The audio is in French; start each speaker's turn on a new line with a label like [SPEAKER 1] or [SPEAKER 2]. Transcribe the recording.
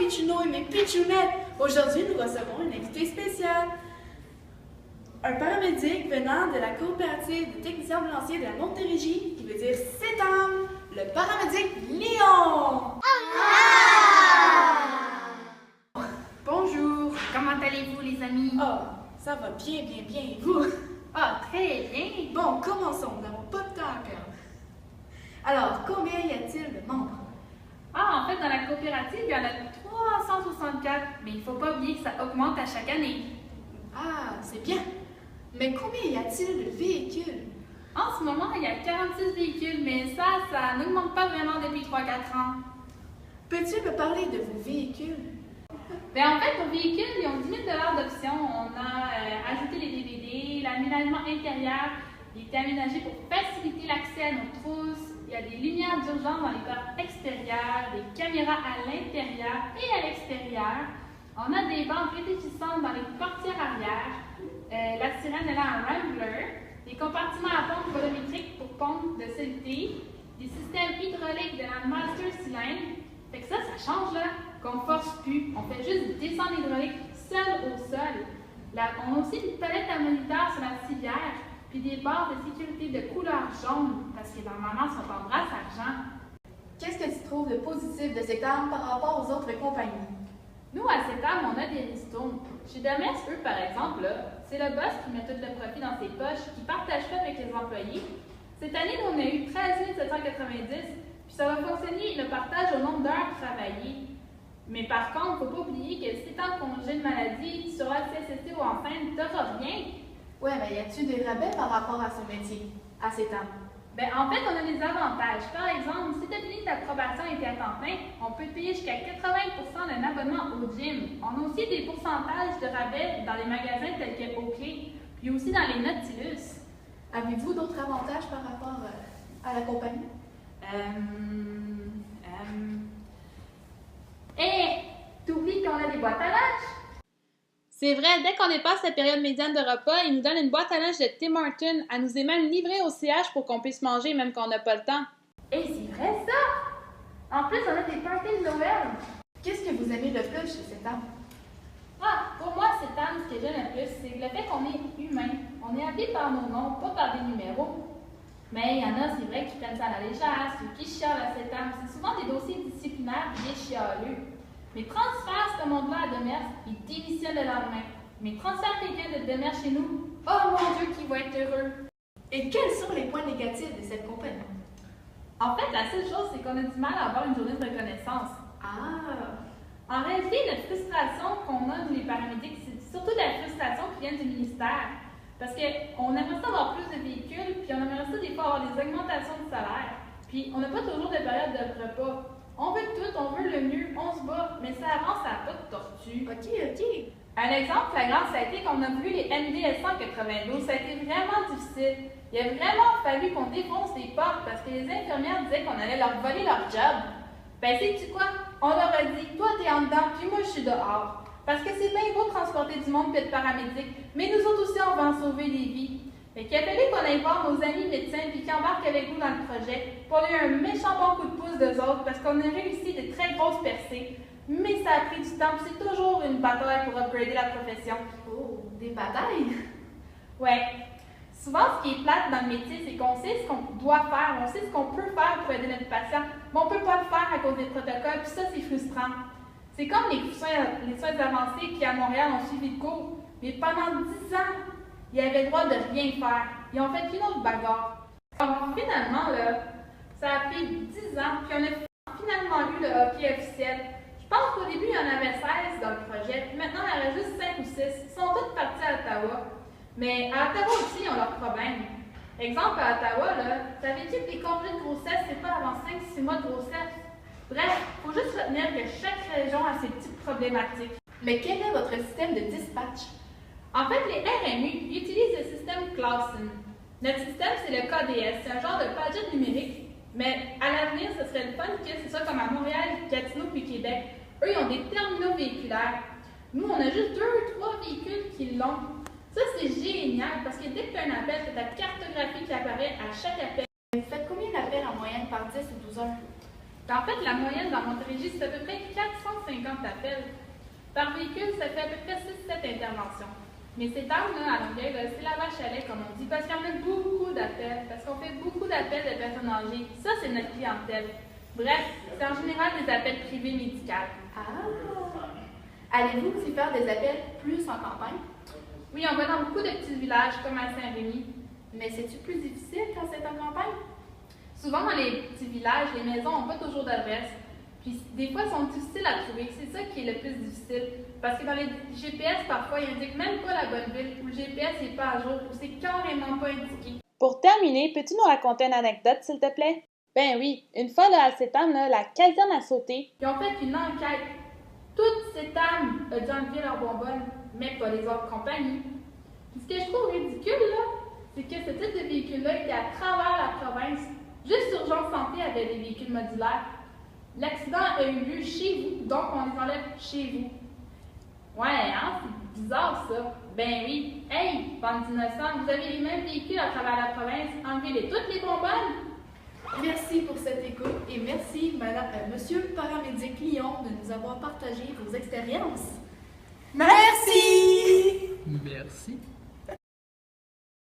[SPEAKER 1] pitchouneaux et mes pitchounettes! Aujourd'hui, nous recevons une invitée spéciale. Un paramédic venant de la coopérative des techniciens ambulanciers de la Montérégie, qui veut dire CETAM, le paramédic Léon! Bonjour!
[SPEAKER 2] Comment allez-vous, les amis?
[SPEAKER 1] Oh, ça va bien, et vous?
[SPEAKER 2] Ah, très bien!
[SPEAKER 1] Bon, commençons, nous n'avons pas de temps à perdre. Alors, combien y a-t-il de membres?
[SPEAKER 2] Ah, en fait, dans la coopérative, il y en a 364, mais il ne faut pas oublier que ça augmente à chaque année.
[SPEAKER 1] Ah, c'est bien! Mais combien y a-t-il de véhicules?
[SPEAKER 2] En ce moment, il y a 46 véhicules, mais ça n'augmente pas vraiment depuis 3-4 ans.
[SPEAKER 1] Peux-tu me parler de vos véhicules?
[SPEAKER 2] En fait, nos véhicules, ils ont 10 000 d'options. On a ajouté les DVD, l'aménagement intérieur, il était aménagé pour faciliter l'accès à nos trousses. Il y a des lumières d'urgence dans les portes extérieures, des caméras à l'intérieur et à l'extérieur. On a des bandes réfléchissantes dans les portières arrière. La sirène est là en Rambler. Des compartiments à pompe volumétrique pour pompe de saleté. Des systèmes hydrauliques de la Master Cylindre. Fait que ça change là, qu'on force plus. On fait juste descendre l'hydraulique seul au sol. Là, on a aussi une palette à moniteur sur la civière, puis des barres de sécurité de couleur jaune, parce que normalement sont en brasse argent.
[SPEAKER 1] Qu'est-ce que tu trouves de positif de CETAM par rapport aux autres compagnies?
[SPEAKER 2] Nous, à CETAM, on a des ristournes. Chez Demers, eux, par exemple, c'est le boss qui met tout le profit dans ses poches, qui partage tout avec les employés. Cette année, nous, on a eu 13 790, puis ça va fonctionner le partage au nombre d'heures travaillées. Mais par contre, il ne faut pas oublier que si tu es en congé de maladie, sur la CSST ou enceinte, tu n'auras rien.
[SPEAKER 1] Ouais, mais y a-t-il des rabais par rapport à ce métier, à CETAM?
[SPEAKER 2] En fait, on a des avantages. Par exemple, si tu as fini ta probation et tu es à temps plein, on peut te payer jusqu'à 80 d'un abonnement au gym. On a aussi des pourcentages de rabais dans les magasins tels que Oakley, puis aussi dans les Nautilus.
[SPEAKER 1] Avez-vous d'autres avantages par rapport à la compagnie?
[SPEAKER 2] T'oublies qu'on a des boîtes à lunch? C'est vrai, dès qu'on dépasse la période médiane de repas, ils nous donnent une boîte à lunch de Tim Hortons. Elle nous est même livrée au CH pour qu'on puisse manger même quand on n'a pas le temps. Et c'est vrai ça! En plus, on a des parties de Noël.
[SPEAKER 1] Qu'est-ce que vous aimez le plus chez CETAM?
[SPEAKER 2] Pour moi, CETAM, ce que j'aime le plus, c'est le fait qu'on est humain. On est appelé par nos noms, pas par des numéros. Mais il y en a, c'est vrai, qui prennent ça à la légère, ceux qui chialent à CETAM. C'est souvent des dossiers disciplinaires et des chialeux. Mais transfère ce monde-là à Demers, il démissionne le lendemain. Mais transfère quelqu'un de Demers chez nous, oh mon Dieu, qui va être heureux!
[SPEAKER 1] Et quels sont les points négatifs de cette compagnie?
[SPEAKER 2] En fait, la seule chose, c'est qu'on a du mal à avoir une journée de reconnaissance. En réalité, notre frustration qu'on a, nous les paramédics, c'est surtout de la frustration qui vient du ministère. Parce qu'on aimerait ça avoir plus de véhicules, puis on aimerait ça des fois avoir des augmentations de salaire. Puis on n'a pas toujours de période de repas. On veut tout, on veut le mieux, on se bat, mais ça avance à pas de tortue.
[SPEAKER 1] OK.
[SPEAKER 2] Un exemple flagrant, ça a été qu'on a voulu les MDS 192. Ça a été vraiment difficile. Il a vraiment fallu qu'on défonce les portes parce que les infirmières disaient qu'on allait leur voler leur job. Sais-tu quoi? On leur a dit, toi t'es en dedans, puis moi je suis dehors. Parce que c'est bien beau de transporter du monde puis être paramédic, mais nous autres aussi on va en sauver des vies. Fait qu'il a fallu qu'on aille voir nos amis médecins puis qui embarquent avec nous dans le projet. Pour lui un méchant bon coup de pouce d'eux autres parce qu'on a réussi de très grosses percées. Mais ça a pris du temps, c'est toujours une bataille pour upgrader la profession.
[SPEAKER 1] Oh, des batailles?
[SPEAKER 2] Ouais. Souvent, ce qui est plate dans le métier, c'est qu'on sait ce qu'on doit faire, on sait ce qu'on peut faire pour aider notre patient, mais on ne peut pas le faire à cause des protocoles, puis ça, c'est frustrant. C'est comme les soins avancés qui, à Montréal, ont suivi le cours, mais pendant 10 ans, ils avaient le droit de rien faire. Ils ont fait une autre bagarre. Alors, finalement, ça a pris 10 ans, puis on a finalement eu le hockey officiel. Je pense qu'au début, il y en avait 16 dans le projet, puis maintenant, il y en a juste 5 ou 6. Ils sont tous partis à Ottawa. Mais à Ottawa aussi, ils ont leurs problèmes. Exemple, à Ottawa, savais-tu que les congés de grossesse, c'est pas avant 5-6 mois de grossesse? Bref, il faut juste retenir que chaque région a ses petites problématiques.
[SPEAKER 1] Mais quel est votre système de dispatch?
[SPEAKER 2] En fait, les RMU utilisent le système Clausen. Notre système, c'est le KDS. C'est un genre de padgett numérique. Mais à l'avenir, ce serait le fun que ce soit comme à Montréal, Gatineau puis Québec. Eux, ils ont des terminaux véhiculaires. Nous, on a juste 2 ou 3 véhicules qui l'ont. Ça, c'est génial parce que dès que tu as un appel, c'est ta cartographie qui apparaît à chaque appel.
[SPEAKER 1] Vous faites combien d'appels en moyenne par 10 ou 12 heures?
[SPEAKER 2] En fait, la moyenne dans Montérégie, c'est à peu près 450 appels. Par véhicule, ça fait à peu près 6-7 interventions. Mais ces termes-là, à Longueuil, c'est la vache à lait, comme on dit, parce qu'il y en a beaucoup d'appels, parce qu'on fait beaucoup d'appels de personnes âgées. Ça, c'est notre clientèle. Bref, c'est en général des appels privés médicaux.
[SPEAKER 1] Ah! Allez-vous aussi faire des appels plus en campagne?
[SPEAKER 2] Oui, on va dans beaucoup de petits villages, comme à Saint-Rémy.
[SPEAKER 1] Mais c'est-tu plus difficile quand c'est en campagne?
[SPEAKER 2] Souvent, dans les petits villages, les maisons n'ont pas toujours d'adresse. Puis, des fois, elles sont difficiles à trouver. C'est ça qui est le plus difficile. Parce que dans les GPS, parfois, ils indiquent même pas la bonne ville, ou le GPS n'est pas à jour, ou c'est carrément pas indiqué.
[SPEAKER 3] Pour terminer, peux-tu nous raconter une anecdote, s'il te plaît? Ben oui, une fois là, à Sétam, la caserne a sauté.
[SPEAKER 2] Ils ont fait une enquête. Toutes ces dames ont dû enlever leurs bonbonnes, mais pas les autres compagnies. Puis ce que je trouve ridicule, là, c'est que ce type de véhicule-là était à travers la province. Juste Urgence Santé avait des véhicules modulaires. L'accident a eu lieu chez vous, donc on les enlève chez vous. Ouais, hein, c'est bizarre ça. Ben oui. Hey, bande d'innocents, vous avez les mêmes véhicules à travers la province, enlevez-les toutes les bonbonnes.
[SPEAKER 1] Merci pour cette écoute et merci, monsieur le paramédic Lyon, de nous avoir partagé vos expériences.
[SPEAKER 4] Merci!
[SPEAKER 5] Merci.